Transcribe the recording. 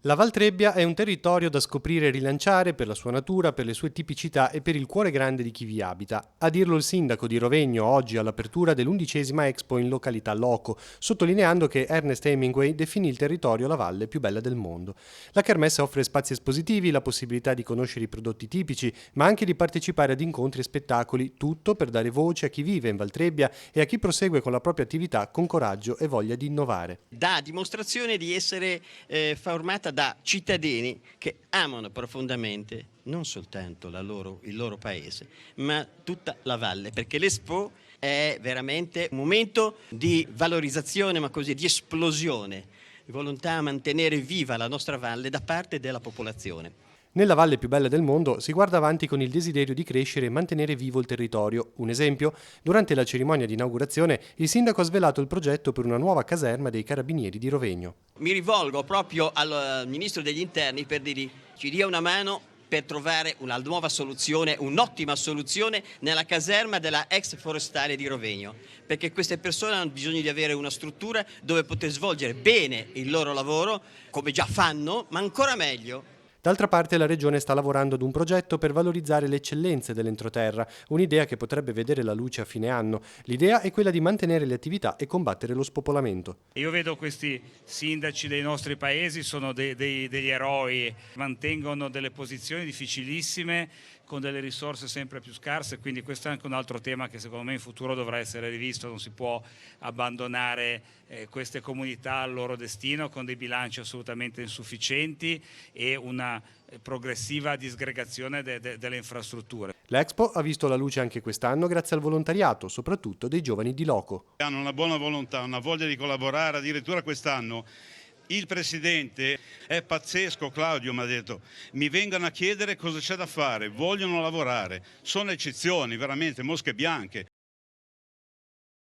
La Val Trebbia è un territorio da scoprire e rilanciare per la sua natura, per le sue tipicità e per il cuore grande di chi vi abita. A dirlo il sindaco di Rovegno oggi all'apertura dell'11ª Expo in località Loco, sottolineando che Ernest Hemingway definì il territorio la valle più bella del mondo. La kermesse offre spazi espositivi, la possibilità di conoscere i prodotti tipici, ma anche di partecipare ad incontri e spettacoli, tutto per dare voce a chi vive in Val Trebbia e a chi prosegue con la propria attività con coraggio e voglia di innovare. Dà dimostrazione di essere formata da cittadini che amano profondamente non soltanto il loro paese, ma tutta la valle, perché l'Expo è veramente un momento di valorizzazione, ma così di esplosione, di volontà a mantenere viva la nostra valle da parte della popolazione. Nella valle più bella del mondo si guarda avanti con il desiderio di crescere e mantenere vivo il territorio. Un esempio? Durante la cerimonia di inaugurazione il sindaco ha svelato il progetto per una nuova caserma dei Carabinieri di Rovegno. Mi rivolgo proprio al Ministro degli Interni per dirgli ci dia una mano per trovare una nuova soluzione, un'ottima soluzione nella caserma della ex forestale di Rovegno, perché queste persone hanno bisogno di avere una struttura dove poter svolgere bene il loro lavoro, come già fanno, ma ancora meglio. D'altra parte la Regione sta lavorando ad un progetto per valorizzare le eccellenze dell'entroterra, un'idea che potrebbe vedere la luce a fine anno. L'idea è quella di mantenere le attività e combattere lo spopolamento. Io vedo questi sindaci dei nostri paesi, sono degli eroi, mantengono delle posizioni difficilissime con delle risorse sempre più scarse, quindi questo è anche un altro tema che secondo me in futuro dovrà essere rivisto, non si può abbandonare queste comunità al loro destino con dei bilanci assolutamente insufficienti e una progressiva disgregazione delle infrastrutture. L'Expo ha visto la luce anche quest'anno grazie al volontariato, soprattutto dei giovani di Loco. Hanno una buona volontà, una voglia di collaborare, addirittura quest'anno il presidente è pazzesco, Claudio mi ha detto, mi vengano a chiedere cosa c'è da fare, vogliono lavorare, sono eccezioni, veramente mosche bianche.